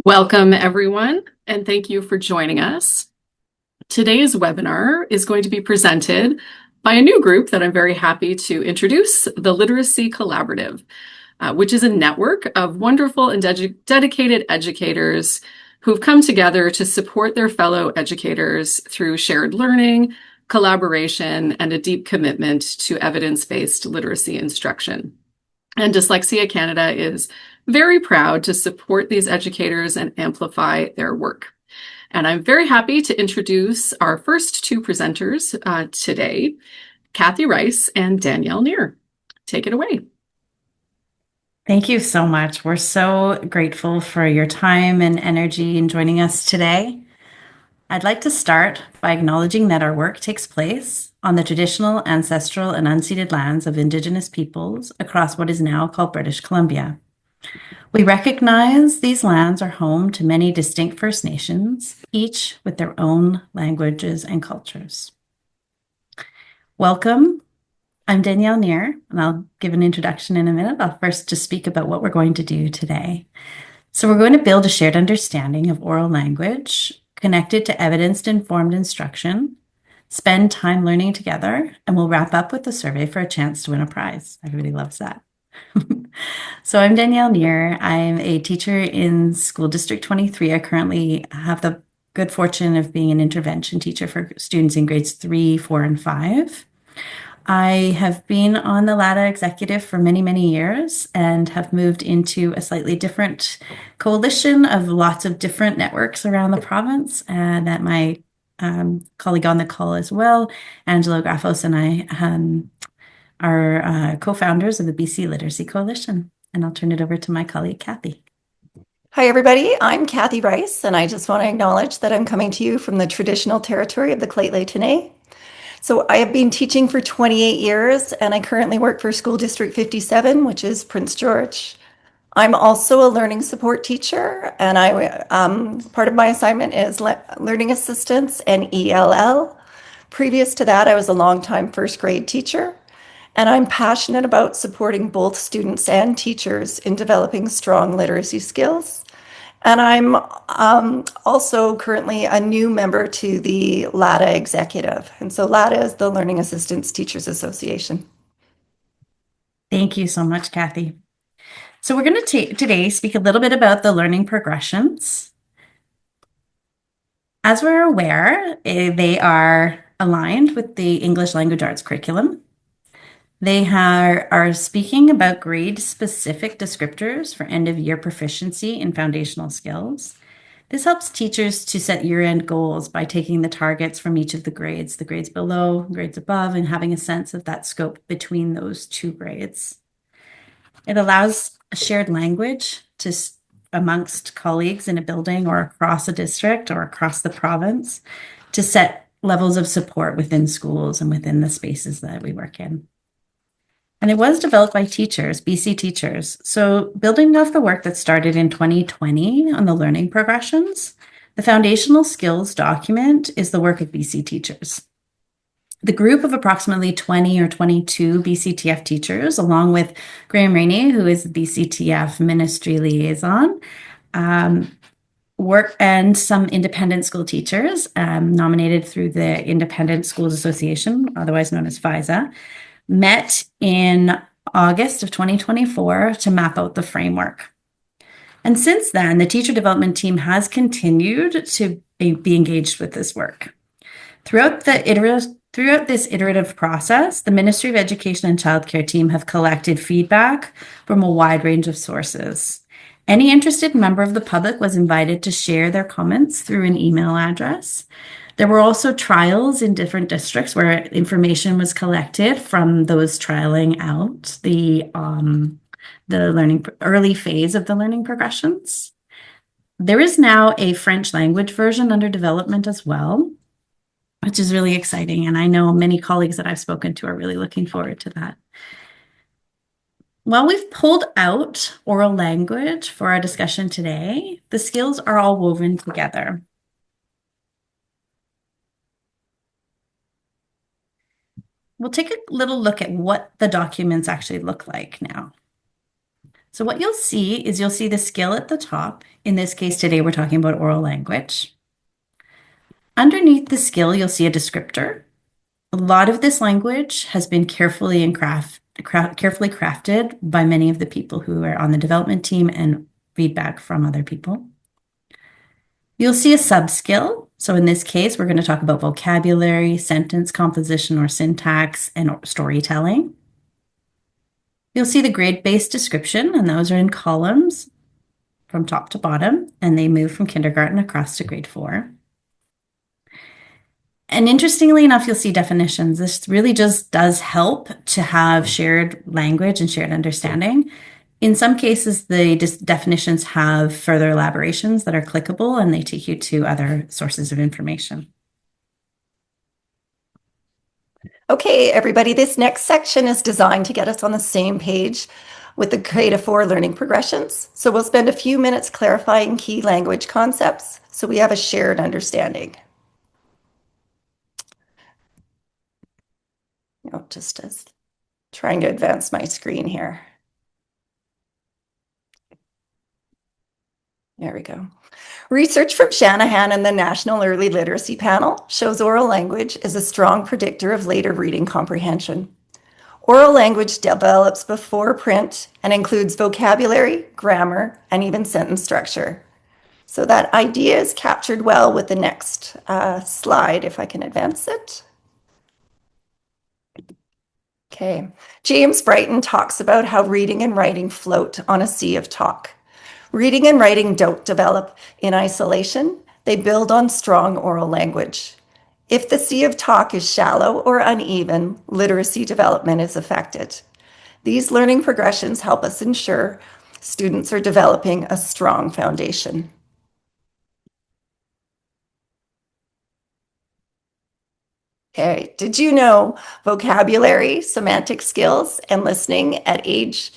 Welcome, everyone, and thank you for joining us. Today's webinar is going to be presented by a new group that I'm very happy to introduce, the Literacy Collaborative, which is a network of wonderful and dedicated educators who've come together to support their fellow educators through shared learning, collaboration, and a deep commitment to evidence-based literacy instruction. And Dyslexia Canada is very proud to support these educators and amplify their work. And I'm very happy to introduce our first two presenters today, Kathy Rice and Danielle Neer. Take it away. Thank you so much. We're so grateful for your time and energy in joining us today. I'd like to start by acknowledging that our work takes place on the traditional, ancestral, and unceded lands of Indigenous peoples across what is now called British Columbia. We recognize these lands are home to many distinct First Nations, each with their own languages and cultures. Welcome. I'm Danielle Neer, and I'll give an introduction in a minute. I'll first just speak about what we're going to do today. So we're going to build a shared understanding of oral language connected to evidence-informed instruction, spend time learning together, and we'll wrap up with a survey for a chance to win a prize. Everybody loves that. So I'm Danielle Neer. I'm a teacher in School District 23. I currently have the good fortune of being an intervention teacher for students in grades 3, 4, and 5. I have been on the LADA executive for many, many years and have moved into a slightly different coalition of lots of different networks around the province. And that my colleague on the call as well, Angelo Graffos, and I are co-founders of the BC Literacy Coalition. And I'll turn it over to my colleague, Kathy. Hi, everybody. I'm Kathy Rice, and I just want to acknowledge that I'm coming to you from the traditional territory of the Lheidli T'enneh. So I have been teaching for 28 years, and I currently work for School District 57, which is Prince George. I'm also a learning support teacher, and part of my assignment is learning assistance and ELL. Previous to that, I was a longtime first grade teacher, and I'm passionate about supporting both students and teachers in developing strong literacy skills. And I'm also currently a new member to the LADA executive. And so LADA is the Learning Assistance Teachers Association. Thank you so much, Kathy. So we're going to today speak a little bit about the learning progressions. As we're aware, they are aligned with the English Language Arts curriculum. They are speaking about grade-specific descriptors for end-of-year proficiency in foundational skills. This helps teachers to set year-end goals by taking the targets from each of the grades below, grades above, and having a sense of that scope between those two grades. It allows a shared language amongst colleagues in a building or across a district or across the province to set levels of support within schools and within the spaces that we work in. And it was developed by teachers, BC teachers. So building off the work that started in 2020 on the learning progressions, the foundational skills document is the work of BC teachers. The group of approximately 20 or 22 BCTF teachers, along with Graham Rainey, who is the BCTF ministry liaison, work and some independent school teachers nominated through the Independent Schools Association, otherwise known as FISA, met in August of 2024 to map out the framework. And since then, the teacher development team has continued to be engaged with this work. Throughout this iterative process, the Ministry of Education and Childcare team have collected feedback from a wide range of sources. Any interested member of the public was invited to share their comments through an email address. There were also trials in different districts where information was collected from those trialing out the early phase of the learning progressions. There is now a French language version under development as well, which is really exciting. And I know many colleagues that I've spoken to are really looking forward to that. While we've pulled out oral language for our discussion today, the skills are all woven together. We'll take a little look at what the documents actually look like now. So what you'll see is you'll see the skill at the top. In this case today, we're talking about oral language. Underneath the skill, you'll see a descriptor. A lot of this language has been carefully crafted by many of the people who are on the development team and feedback from other people. You'll see a sub-skill. So in this case, we're going to talk about vocabulary, sentence composition or syntax, and storytelling. You'll see the grade-based description, and those are in columns from top to bottom, and they move from kindergarten across to grade 4. And interestingly enough, you'll see definitions. This really just does help to have shared language and shared understanding. In some cases, the definitions have further elaborations that are clickable, and they take you to other sources of information. Okay, everybody, this next section is designed to get us on the same page with the K-4 learning progressions. So we'll spend a few minutes clarifying key language concepts so we have a shared understanding. Just as trying to advance my screen here. There we go. Research from Shanahan and the National Early Literacy Panel shows oral language is a strong predictor of later reading comprehension. Oral language develops before print and includes vocabulary, grammar, and even sentence structure. So that idea is captured well with the next slide, if I can advance it. Okay, James Brighton talks about how reading and writing float on a sea of talk. Reading and writing don't develop in isolation. They build on strong oral language. If the sea of talk is shallow or uneven, literacy development is affected. These learning progressions help us ensure students are developing a strong foundation. Okay, did you know vocabulary, semantic skills, and listening at age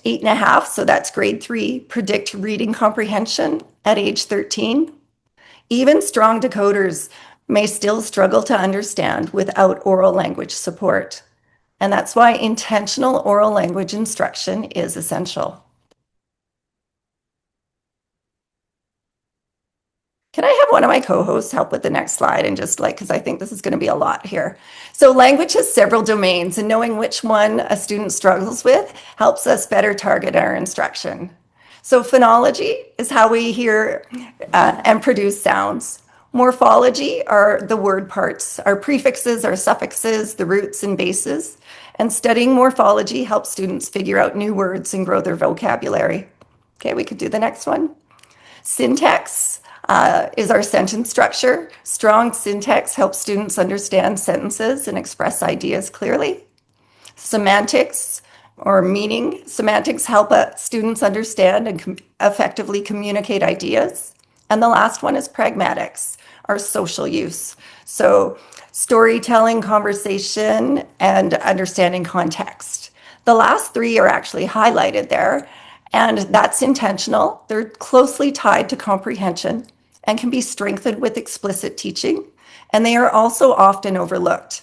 8.5, so that's grade 3, predict reading comprehension at age 13? Even strong decoders may still struggle to understand without oral language support. And that's why intentional oral language instruction is essential. Can I have one of my co-hosts help with the next slide and just because I think this is going to be a lot here. So language has several domains, and knowing which one a student struggles with helps us better target our instruction. So phonology is how we hear and produce sounds. Morphology are the word parts, our prefixes, our suffixes, the roots and bases. And studying morphology helps students figure out new words and grow their vocabulary. Okay, we could do the next one. Syntax is our sentence structure. Strong syntax helps students understand sentences and express ideas clearly. Semantics or meaning. Semantics help students understand and effectively communicate ideas. And the last one is pragmatics, our social use. So storytelling, conversation, and understanding context. The last 3 are actually highlighted there, and that's intentional. They're closely tied to comprehension and can be strengthened with explicit teaching, and they are also often overlooked.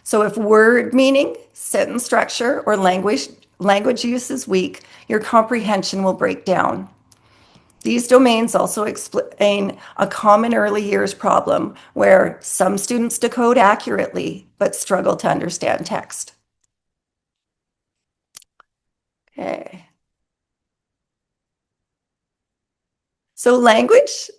So if word meaning, sentence structure, or language use is weak, your comprehension will break down. These domains also explain a common early years problem where some students decode accurately but struggle to understand text. Okay. So language,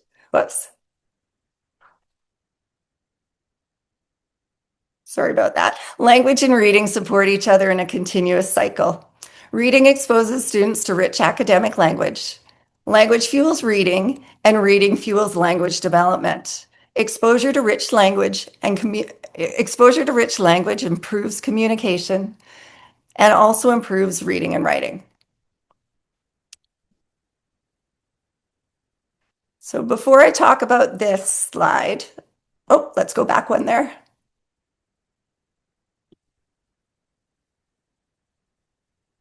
sorry about that. Language and reading support each other in a continuous cycle. Reading exposes students to rich academic language. Language fuels reading, and reading fuels language development. Exposure to rich language improves communication and also improves reading and writing. So before I talk about this slide, let's go back one there.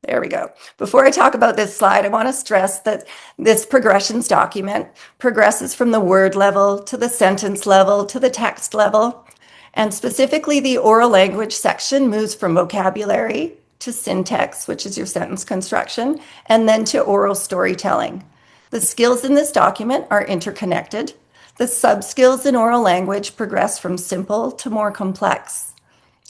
There we go. Before I talk about this slide, I want to stress that this progressions document progresses from the word level to the sentence level to the text level. And specifically, the oral language section moves from vocabulary to syntax, which is your sentence construction, and then to oral storytelling. The skills in this document are interconnected. The sub-skills in oral language progress from simple to more complex.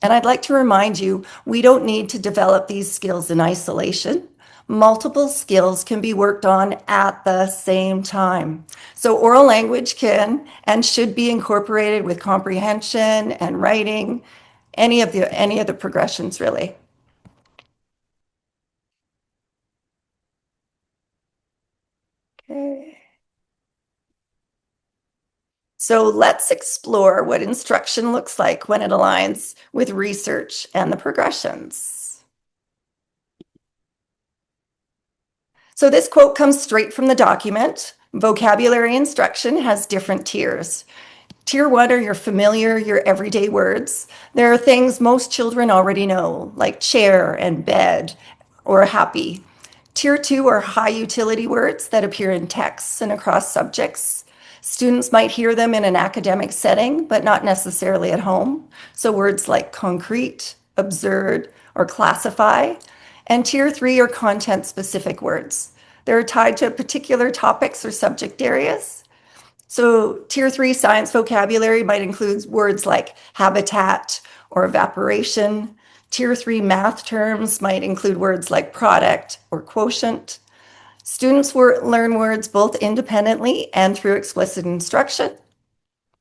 And I'd like to remind you, we don't need to develop these skills in isolation. Multiple skills can be worked on at the same time. So oral language can and should be incorporated with comprehension and writing, any of the progressions really. Okay. So let's explore what instruction looks like when it aligns with research and the progressions. So this quote comes straight from the document. Vocabulary instruction has different tiers. Tier 1 are your familiar, your everyday words. There are things most children already know, like chair and bed or happy. Tier 2 are high utility words that appear in texts and across subjects. Students might hear them in an academic setting, but not necessarily at home. So words like concrete, absurd, or classify. And Tier 3 are content-specific words. They're tied to particular topics or subject areas. So Tier 3 science vocabulary might include words like habitat or evaporation. Tier 3 math terms might include words like product or quotient. Students learn words both independently and through explicit instruction.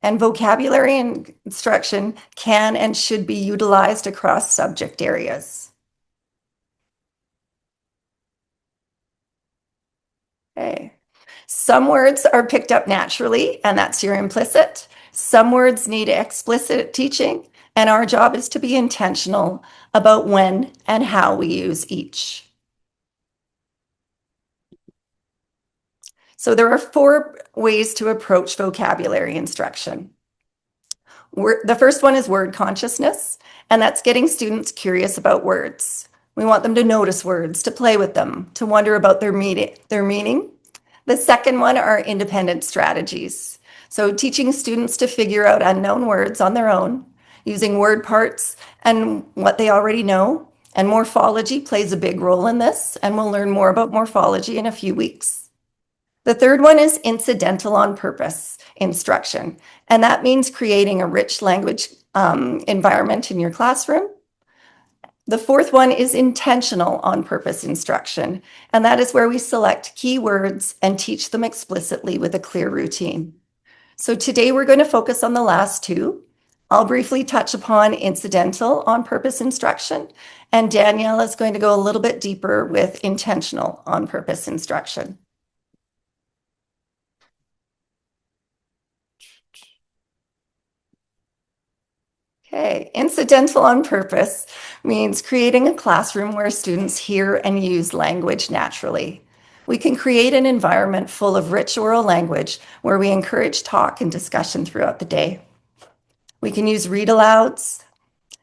And vocabulary instruction can and should be utilized across subject areas. Okay. Some words are picked up naturally, and that's your implicit. Some words need explicit teaching, and our job is to be intentional about when and how we use each. So there are 4 ways to approach vocabulary instruction. The first one is word consciousness, and that's getting students curious about words. We want them to notice words, to play with them, to wonder about their meaning. The second one are independent strategies. So teaching students to figure out unknown words on their own, using word parts and what they already know. And morphology plays a big role in this, and we'll learn more about morphology in a few weeks. The third one is incidental on purpose instruction, and that means creating a rich language environment in your classroom. The fourth one is intentional on purpose instruction, and that is where we select keywords and teach them explicitly with a clear routine. So today we're going to focus on the last 2. I'll briefly touch upon incidental on purpose instruction, and Danielle is going to go a little bit deeper with intentional on purpose instruction. Okay, incidental on purpose means creating a classroom where students hear and use language naturally. We can create an environment full of rich oral language where we encourage talk and discussion throughout the day. We can use read alouds.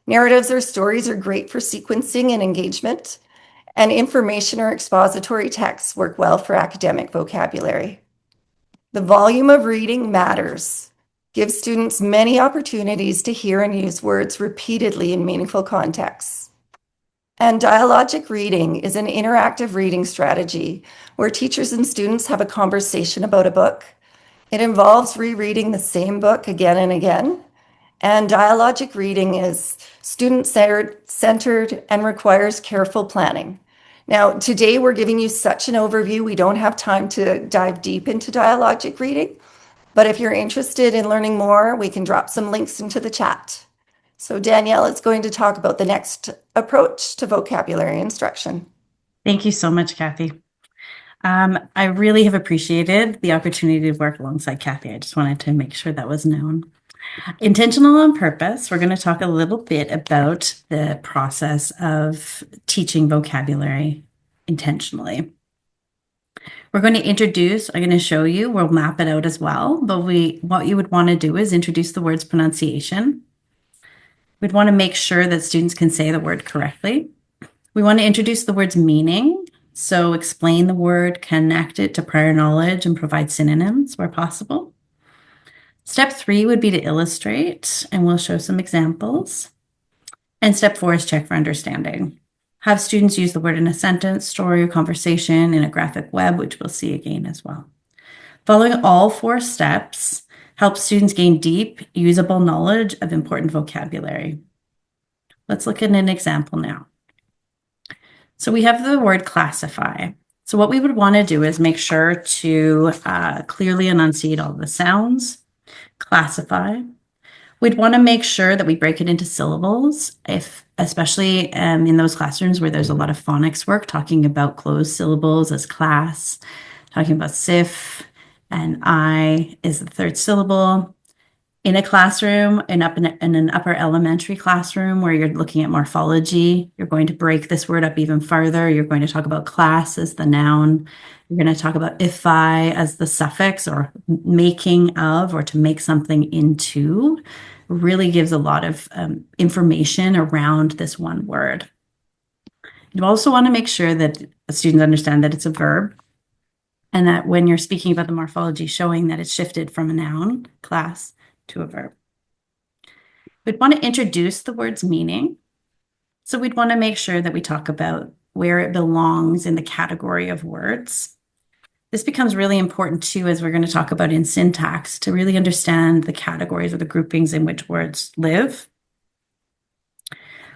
Narratives or stories are great for sequencing and engagement, and information or expository texts work well for academic vocabulary. The volume of reading matters. Give students many opportunities to hear and use words repeatedly in meaningful contexts. And dialogic reading is an interactive reading strategy where teachers and students have a conversation about a book. It involves rereading the same book again and again. And dialogic reading is student-centered and requires careful planning. Now, today we're giving you such an overview, we don't have time to dive deep into dialogic reading. But if you're interested in learning more, we can drop some links into the chat. So Danielle is going to talk about the next approach to vocabulary instruction. Thank you so much, Kathy. I really have appreciated the opportunity to work alongside Kathy. I just wanted to make sure that was known. Intentional on purpose, we're going to talk a little bit about the process of teaching vocabulary intentionally. We're going to introduce, I'm going to show you, we'll map it out as well, but what you would want to do is introduce the word's pronunciation. We'd want to make sure that students can say the word correctly. We want to introduce the word's meaning, so explain the word, connect it to prior knowledge, and provide synonyms where possible. Step 3 would be to illustrate, and we'll show some examples. And step 4 is check for understanding. Have students use the word in a sentence, story, or conversation in a graphic web, which we'll see again as well. Following all 4 steps helps students gain deep, usable knowledge of important vocabulary. Let's look at an example now. So we have the word classify. So what we would want to do is make sure to clearly enunciate all the sounds, classify. We'd want to make sure that we break it into syllables, especially in those classrooms where there's a lot of phonics work, talking about closed syllables as class, talking about SIF, and I is the 3rd syllable. In a classroom, in an upper elementary classroom where you're looking at morphology, you're going to break this word up even further. You're going to talk about class as the noun. You're going to talk about ifi as the suffix, or making of, or to make something into. Really gives a lot of information around this one word. You also want to make sure that students understand that it's a verb, and that when you're speaking about the morphology, showing that it's shifted from a noun, class, to a verb. We'd want to introduce the word's meaning. So we'd want to make sure that we talk about where it belongs in the category of words. This becomes really important too, as we're going to talk about in syntax, to really understand the categories or the groupings in which words live.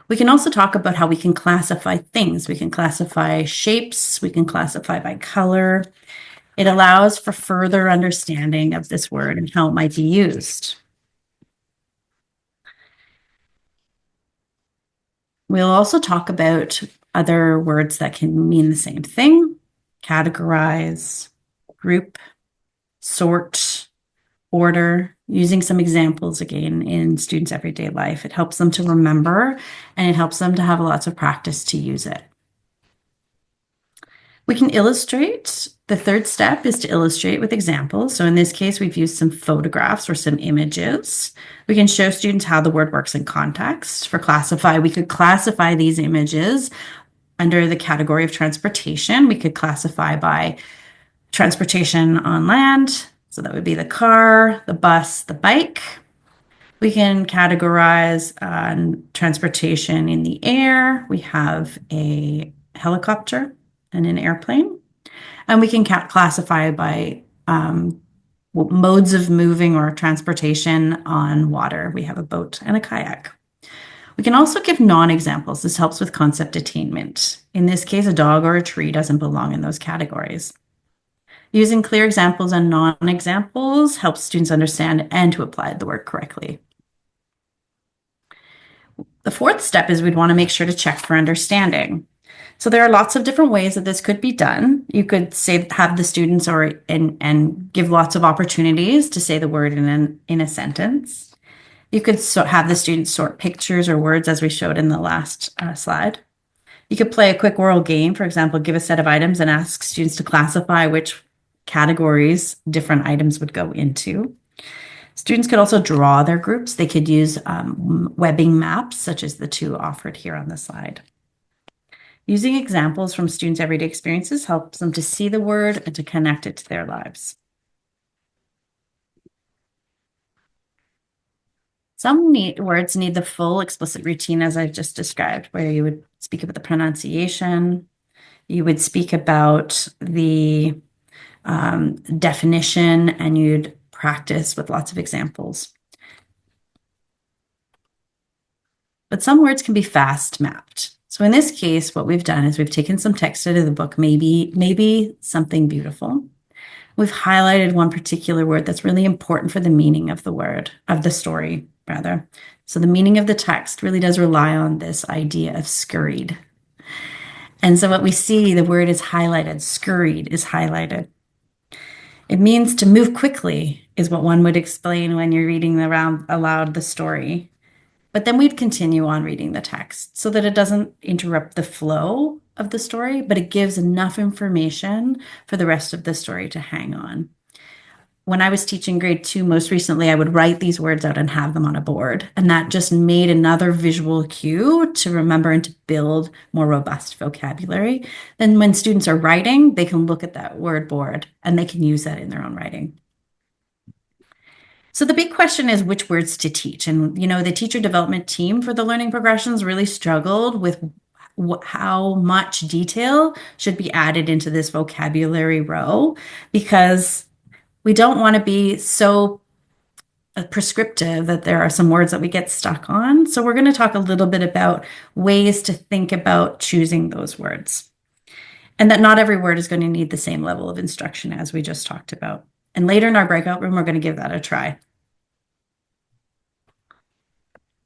We can also talk about how we can classify things. We can classify shapes. We can classify by color. It allows for further understanding of this word and how it might be used. We'll also talk about other words that can mean the same thing: categorize, group, sort, order, using some examples again in students' everyday life. It helps them to remember, and it helps them to have lots of practice to use it. We can illustrate. The 3rd step is to illustrate with examples. So in this case, we've used some photographs or some images. We can show students how the word works in context. For classify, we could classify these images under the category of transportation. We could classify by transportation on land. So that would be the car, the bus, the bike. We can categorize transportation in the air. We have a helicopter and an airplane. And we can classify by modes of moving or transportation on water. We have a boat and a kayak. We can also give non-examples. This helps with concept attainment. In this case, a dog or a tree doesn't belong in those categories. Using clear examples and non-examples helps students understand and to apply the word correctly. The 4th step is we'd want to make sure to check for understanding. So there are lots of different ways that this could be done. You could have the students and give lots of opportunities to say the word in a sentence. You could have the students sort pictures or words, as we showed in the last slide. You could play a quick oral game, for example, give a set of items and ask students to classify which categories different items would go into. Students could also draw their groups. They could use webbing maps, such as the 2 offered here on the slide. Using examples from students' everyday experiences helps them to see the word and to connect it to their lives. Some words need the full explicit routine, as I've just described, where you would speak about the pronunciation, you would speak about the definition, and you'd practice with lots of examples. But some words can be fast mapped. So in this case, what we've done is we've taken some text out of the book, maybe something beautiful. We've highlighted one particular word that's really important for the meaning of the word, of the story, rather. So the meaning of the text really does rely on this idea of scurried. And so what we see, the word is highlighted, scurried is highlighted. It means to move quickly, is what one would explain when you're reading aloud the story. But then we'd continue on reading the text so that it doesn't interrupt the flow of the story, but it gives enough information for the rest of the story to hang on. When I was teaching grade 2 most recently, I would write these words out and have them on a board. And that just made another visual cue to remember and to build more robust vocabulary. Then when students are writing, they can look at that word board and they can use that in their own writing. So the big question is which words to teach. And, the teacher development team for the learning progressions really struggled with how much detail should be added into this vocabulary row, because we don't want to be so prescriptive that there are some words that we get stuck on. So we're going to talk a little bit about ways to think about choosing those words, and that not every word is going to need the same level of instruction as we just talked about. And later in our breakout room, we're going to give that a try.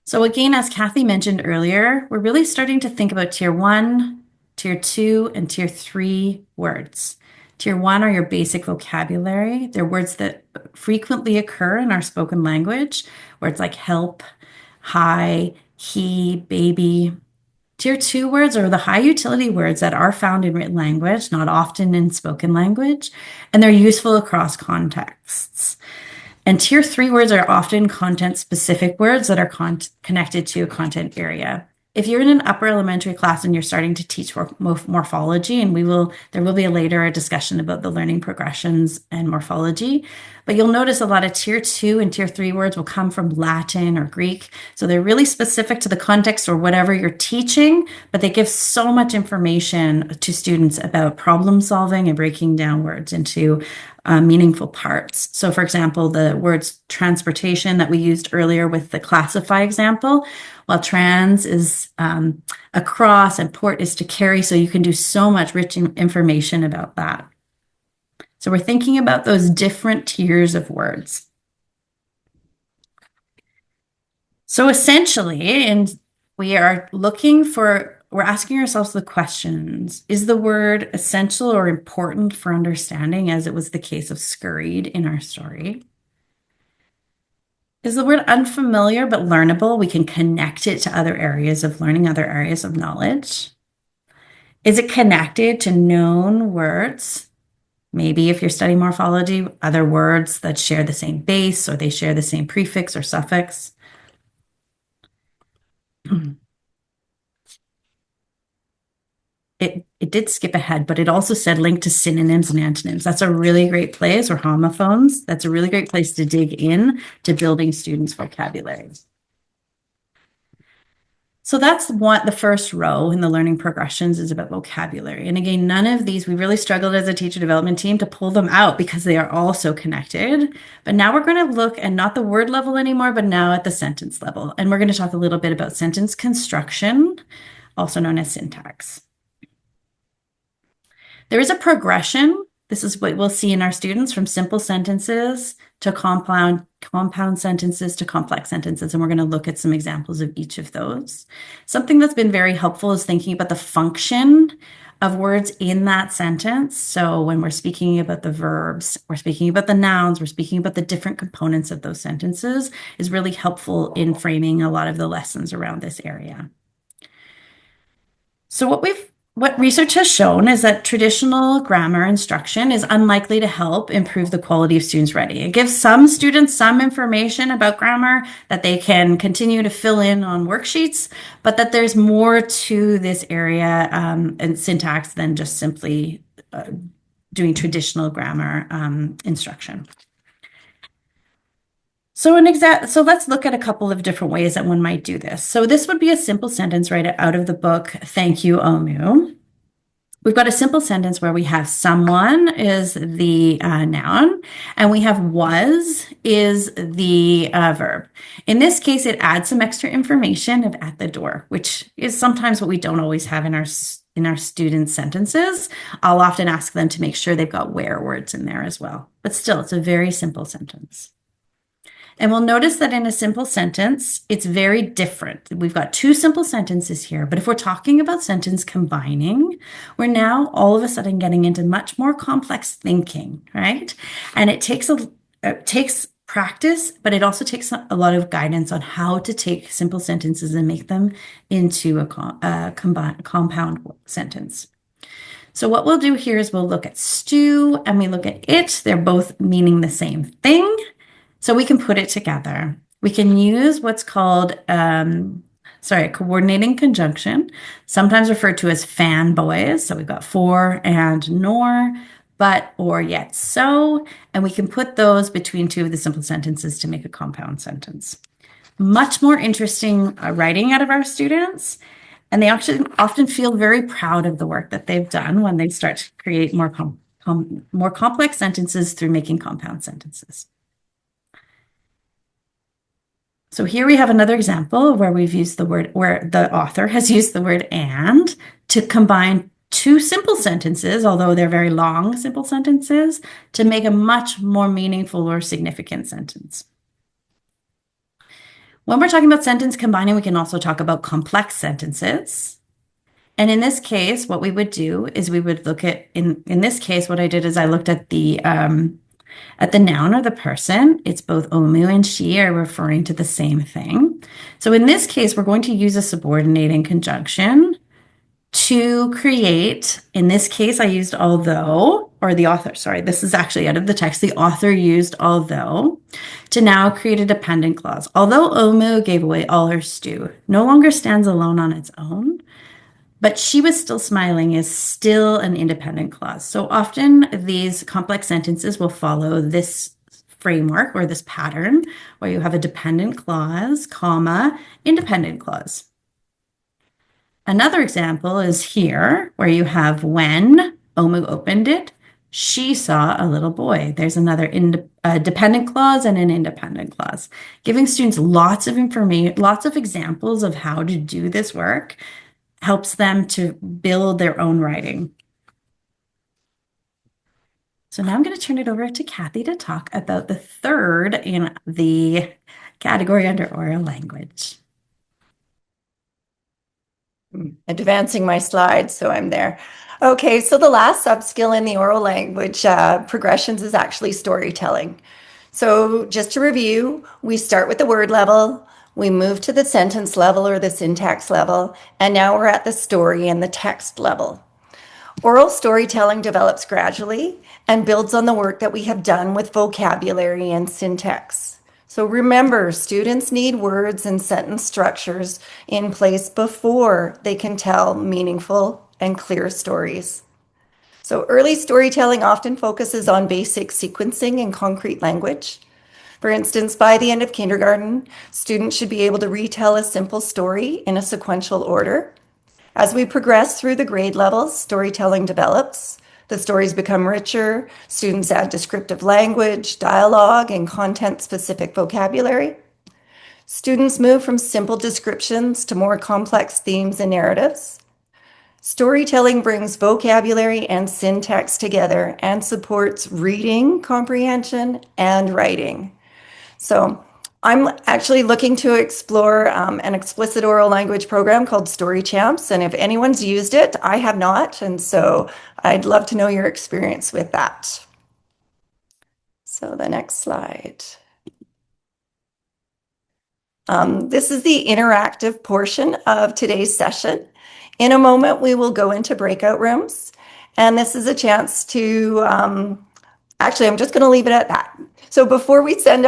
So again, as Kathy mentioned earlier, we're really starting to think about tier 1, tier 2, and tier 3 words. Tier 1 are your basic vocabulary. They're words that frequently occur in our spoken language, words like help, hi, he, baby. Tier 2 words are the high utility words that are found in written language, not often in spoken language, and they're useful across contexts. And tier 3 words are often content-specific words that are connected to a content area. If you're in an upper elementary class and you're starting to teach morphology, and there will be later a discussion about the learning progressions and morphology, but you'll notice a lot of tier 2 and tier 3 words will come from Latin or Greek. So they're really specific to the context or whatever you're teaching, but they give so much information to students about problem solving and breaking down words into meaningful parts. So for example, the words transportation that we used earlier with the classify example, while trans is across and port is to carry, so you can do so much rich information about that. So we're thinking about those different tiers of words. So essentially, we're asking ourselves the questions: is the word essential or important for understanding, as it was the case of scurried in our story? Is the word unfamiliar but learnable? We can connect it to other areas of learning, other areas of knowledge. Is it connected to known words? Maybe if you're studying morphology, other words that share the same base, or they share the same prefix or suffix. It did skip ahead, but it also said link to synonyms and antonyms. That's a really great place, or homophones. That's a really great place to dig in to building students' vocabulary. So that's the first row in the learning progressions is about vocabulary. And again, none of these, we really struggled as a teacher development team to pull them out because they are all so connected. But now we're going to look at not the word level anymore, but now at the sentence level. And we're going to talk a little bit about sentence construction, also known as syntax. There is a progression. This is what we'll see in our students, from simple sentences to compound sentences to complex sentences. And we're going to look at some examples of each of those. Something that's been very helpful is thinking about the function of words in that sentence. So when we're speaking about the verbs, we're speaking about the nouns, we're speaking about the different components of those sentences, is really helpful in framing a lot of the lessons around this area. So what research has shown is that traditional grammar instruction is unlikely to help improve the quality of students' writing. It gives some students some information about grammar that they can continue to fill in on worksheets, but that there's more to this area and syntax than just simply doing traditional grammar instruction. So let's look at a couple of different ways that one might do this. So this would be a simple sentence right out of the book, Thank You, Omu. We've got a simple sentence where we have someone is the noun, and we have was is the verb. In this case, it adds some extra information of at the door, which is sometimes what we don't always have in our students' sentences. I'll often ask them to make sure they've got where words in there as well. But still, it's a very simple sentence. And we'll notice that in a simple sentence, it's very different. We've got two simple sentences here, but if we're talking about sentence combining, we're now all of a sudden getting into much more complex thinking, right? And it takes practice, but it also takes a lot of guidance on how to take simple sentences and make them into a compound sentence. So what we'll do here is we'll look at stew and we look at it. They're both meaning the same thing. So we can put it together. We can use what's called, coordinating conjunction, sometimes referred to as fanboys. So we've got for and nor, but, or, yet, so, and we can put those between two of the simple sentences to make a compound sentence. Much more interesting writing out of our students. And they actually often feel very proud of the work that they've done when they start to create more complex sentences through making compound sentences. So here we have another example where we've used the word, where the author has used the word and to combine two simple sentences, although they're very long simple sentences, to make a much more meaningful or significant sentence. When we're talking about sentence combining, we can also talk about complex sentences. And in this case, what we would do is we would look at, in this case, what I did is I looked at the noun or the person. It's both Omu and she are referring to the same thing. So in this case, we're going to use a subordinating conjunction to create, in this case, I used although, or the author, sorry, this is actually out of the text. The author used although to now create a dependent clause. Although Omu gave away all her stew, no longer stands alone on its own, but she was still smiling is still an independent clause. So often these complex sentences will follow this framework or this pattern where you have a dependent clause, comma, independent clause. Another example is here where you have when Omu opened it, she saw a little boy. There's another dependent clause and an independent clause, giving students lots of information, lots of examples of how to do this work helps them to build their own writing. So now I'm going to turn it over to Kathy to talk about the third in the category under oral language. Advancing my slides, so I'm there. Okay, so the last subskill in the oral language progressions is actually storytelling. So just to review, we start with the word level, we move to the sentence level or the syntax level, and now we're at the story and the text level. Oral storytelling develops gradually and builds on the work that we have done with vocabulary and syntax. So remember, students need words and sentence structures in place before they can tell meaningful and clear stories. So early storytelling often focuses on basic sequencing and concrete language. For instance, by the end of kindergarten, students should be able to retell a simple story in a sequential order. As we progress through the grade levels, storytelling develops. The stories become richer, students add descriptive language, dialogue, and content-specific vocabulary. Students move from simple descriptions to more complex themes and narratives. Storytelling brings vocabulary and syntax together and supports reading, comprehension, and writing. So I'm actually looking to explore an explicit oral language program called Story Champs. And if anyone's used it, I have not. And so I'd love to know your experience with that. So the next slide. This is the interactive portion of today's session. In a moment, we will go into breakout rooms. And this is a chance to, actually, I'm just going to leave it at that. So before we send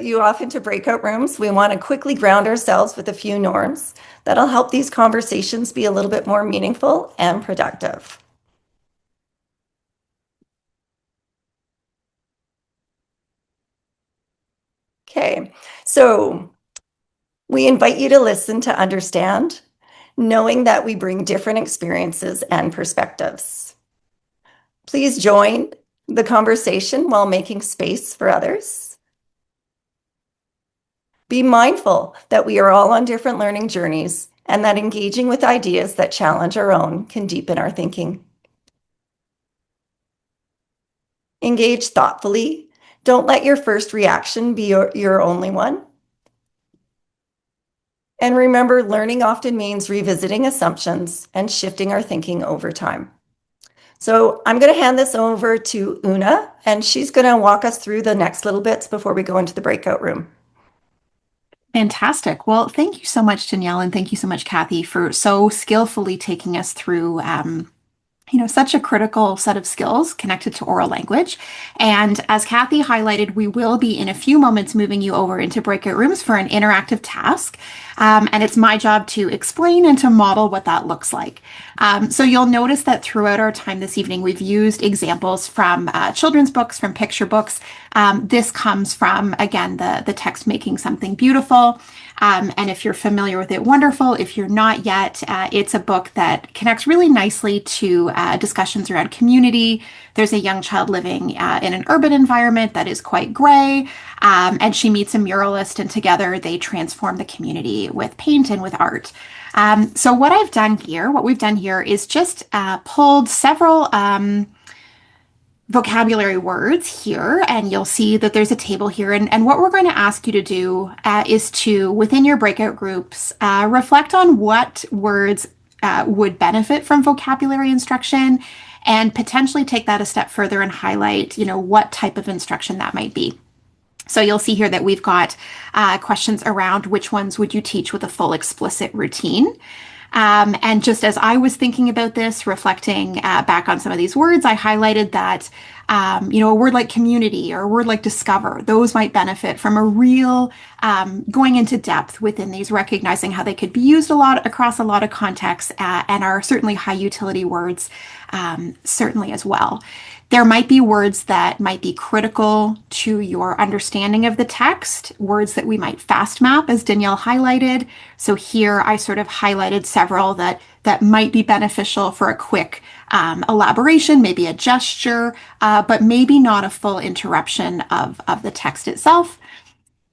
you off into breakout rooms, we want to quickly ground ourselves with a few norms that'll help these conversations be a little bit more meaningful and productive. Okay, so we invite you to listen to understand, knowing that we bring different experiences and perspectives. Please join the conversation while making space for others. Be mindful that we are all on different learning journeys and that engaging with ideas that challenge our own can deepen our thinking. Engage thoughtfully. Don't let your first reaction be your only one. And remember, learning often means revisiting assumptions and shifting our thinking over time. So I'm going to hand this over to Una, and she's going to walk us through the next little bits before we go into the breakout room. Fantastic. Well, thank you so much, Danielle, and thank you so much, Kathy, for so skillfully taking us through such a critical set of skills connected to oral language. And as Kathy highlighted, we will be in a few moments moving you over into breakout rooms for an interactive task. And it's my job to explain and to model what that looks like. So you'll notice that throughout our time this evening, we've used examples from children's books, from picture books. This comes from, again, the text Making Something Beautiful. And if you're familiar with it, wonderful. If you're not yet, it's a book that connects really nicely to discussions around community. There's a young child living in an urban environment that is quite gray, and she meets a muralist, and together they transform the community with paint and with art. So what we've done here is just pulled several vocabulary words here, and you'll see that there's a table here. And what we're going to ask you to do is to, within your breakout groups, reflect on what words would benefit from vocabulary instruction, and potentially take that a step further and highlight, what type of instruction that might be. So you'll see here that we've got questions around which ones would you teach with a full explicit routine. And just as I was thinking about this, reflecting back on some of these words, I highlighted that, a word like community or a word like discover, those might benefit from a real going into depth within these, recognizing how they could be used a lot across a lot of contexts, and are certainly high utility words, certainly as well. There might be words that might be critical to your understanding of the text, words that we might fast map, as Danielle highlighted. So here I sort of highlighted several that might be beneficial for a quick elaboration, maybe a gesture, but maybe not a full interruption of the text itself.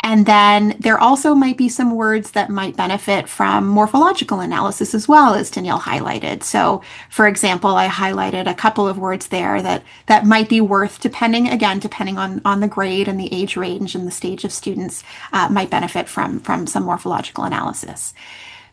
And then there also might be some words that might benefit from morphological analysis as well, as Danielle highlighted. So, for example, I highlighted a couple of words there that might be worth, depending on the grade and the age range and the stage of students, might benefit from some morphological analysis.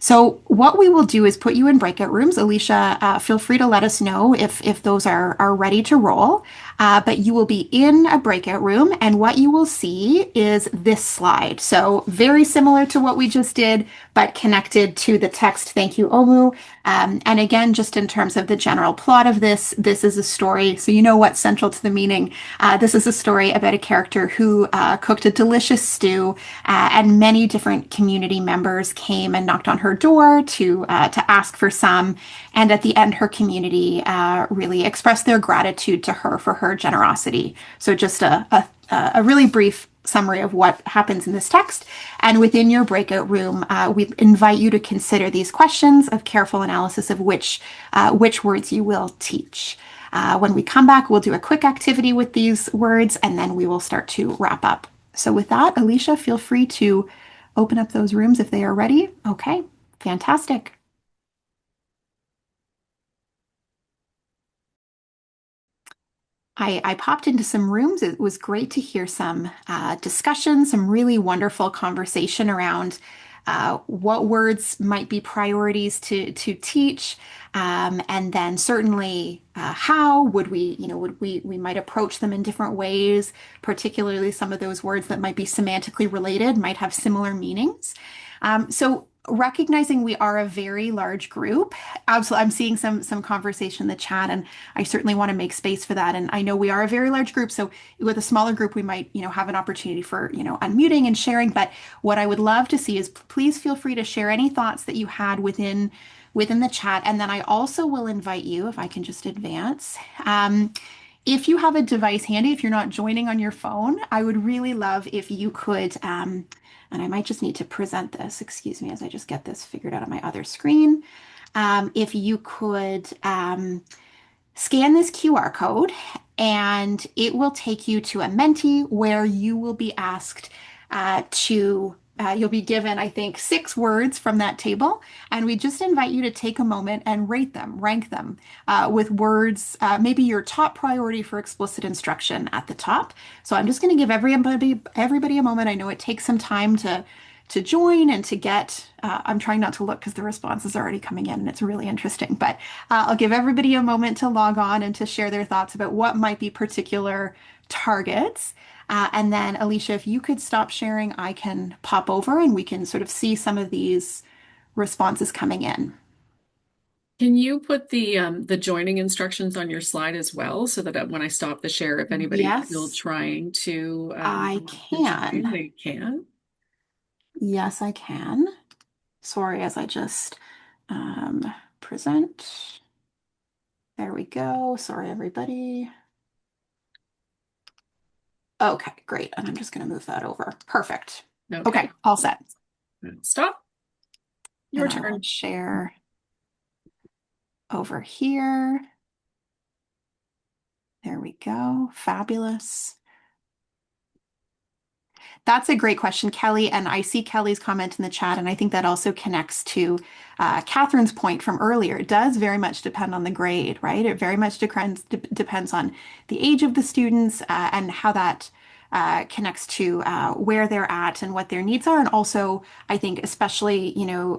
So what we will do is put you in breakout rooms. Alicia, feel free to let us know if those are ready to roll. But you will be in a breakout room, and what you will see is this slide. So very similar to what we just did, but connected to the text. Thank you, Omu. And again, just in terms of the general plot of this is a story. So you know what's central to the meaning. This is a story about a character who cooked a delicious stew, and many different community members came and knocked on her door to ask for some. And at the end, her community really expressed their gratitude to her for her generosity. So just a really brief summary of what happens in this text. And within your breakout room, we invite you to consider these questions of careful analysis of which words you will teach. When we come back, we'll do a quick activity with these words, and then we will start to wrap up. So with that, Alicia, feel free to open up those rooms if they are ready. Okay, fantastic. I popped into some rooms. It was great to hear some discussion, some really wonderful conversation around what words might be priorities to teach, and then certainly how would we might approach them in different ways, particularly some of those words that might be semantically related, might have similar meanings. So recognizing we are a very large group, absolutely, I'm seeing some conversation in the chat, and I certainly want to make space for that. And I know we are a very large group, so with a smaller group, we might have an opportunity for unmuting and sharing. But what I would love to see is please feel free to share any thoughts that you had within the chat, and then I also will invite you, if I can just advance. If you have a device handy, if you're not joining on your phone, I would really love if you could, and I might just need to present this, excuse me, as I just get this figured out on my other screen. If you could scan this QR code, and it will take you to a Menti where you will be asked you'll be given, I think, 6 words from that table, and we just invite you to take a moment and rate them, rank them with words, maybe your top priority for explicit instruction at the top. So I'm just going to give everybody a moment. I know it takes some time to join and to get, I'm trying not to look because the responses are already coming in and it's really interesting, but I'll give everybody a moment to log on and to share their thoughts about what might be particular targets. And then Alicia, if you could stop sharing, I can pop over and we can sort of see some of these responses coming in. Can you put the joining instructions on your slide as well, so that when I stop the share, if anybody is still trying to I can. join, they can? Yes, I can. Sorry, as I just present. There we go. Sorry, everybody. Okay, great. And I'm just going to move that over. Perfect. Okay, all set. Stop. Your And I will turn. share over here. There we go. Fabulous. That's a great question, Kelly. And I see Kelly's comment in the chat, and I think that also connects to Catherine's point from earlier. It does very much depend on the grade, right? It very much depends on the age of the students and how that connects to where they're at and what their needs are. And also, I think, especially,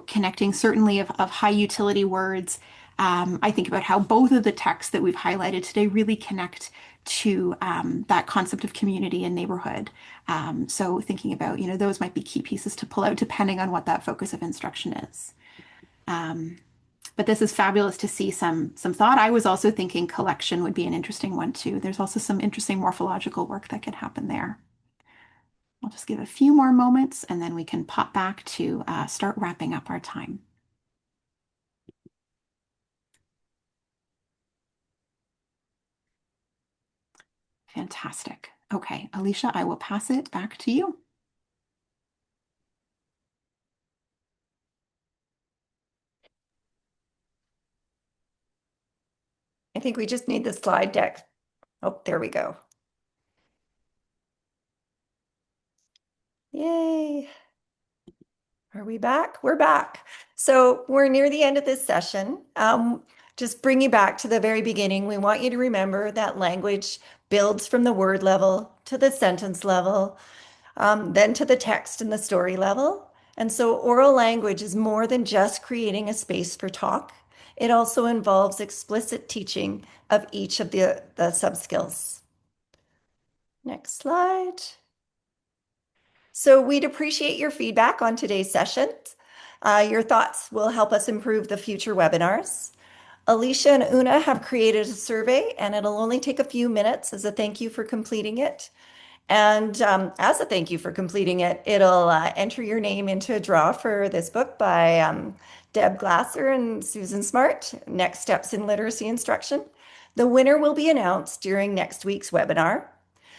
connecting certainly of high utility words. I think about how both of the texts that we've highlighted today really connect to that concept of community and neighborhood. So thinking about, those might be key pieces to pull out depending on what that focus of instruction is. But this is fabulous to see some thought. I was also thinking collection would be an interesting one too. There's also some interesting morphological work that can happen there. I'll just give a few more moments and then we can pop back to start wrapping up our time. Fantastic. Okay, Alicia, I will pass it back to you. I think we just need the slide deck. Oh, there we go. Yay. Are we back? We're back. So we're near the end of this session. Just bring you back to the very beginning. We want you to remember that language builds from the word level to the sentence level, then to the text and the story level. And so oral language is more than just creating a space for talk. It also involves explicit teaching of each of the sub-skills. Next slide. So we'd appreciate your feedback on today's session. Your thoughts will help us improve the future webinars. Alicia and Una have created a survey, and it'll only take a few minutes as a thank you for completing it. And as a thank you for completing it, it'll enter your name into a draw for this book by Deb Glasser and Susan Smart, Next Steps in Literacy Instruction. The winner will be announced during next week's webinar.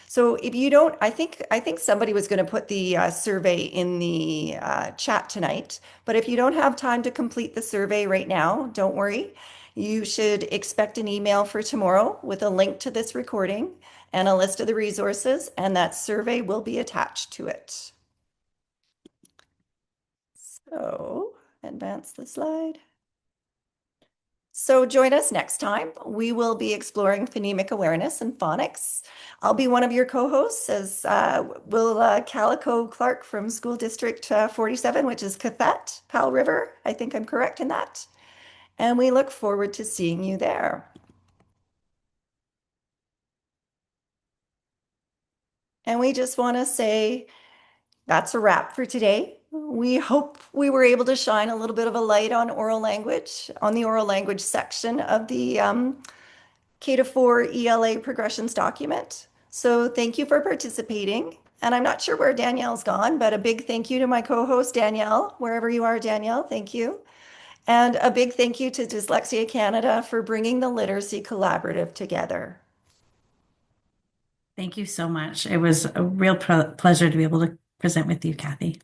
So if you don't, I think somebody was going to put the survey in the chat tonight, but if you don't have time to complete the survey right now, don't worry. You should expect an email for tomorrow with a link to this recording and a list of the resources, and that survey will be attached to it. So advance the slide. So join us next time. We will be exploring phonemic awareness and phonics. I'll be one of your co-hosts, as will Calico Clark from School District 47, which is Cathet, Powell River. I think I'm correct in that. And we look forward to seeing you there. And we just want to say that's a wrap for today. We hope we were able to shine a little bit of a light on oral language, on the oral language section of the K-4 ELA progressions document. So thank you for participating. And I'm not sure where Danielle's gone, but a big thank you to my co-host, Danielle, wherever you are, Danielle, thank you. And a big thank you to Dyslexia Canada for bringing the Literacy Collaborative together. Thank you so much. It was a real pleasure to be able to present with you, Kathy.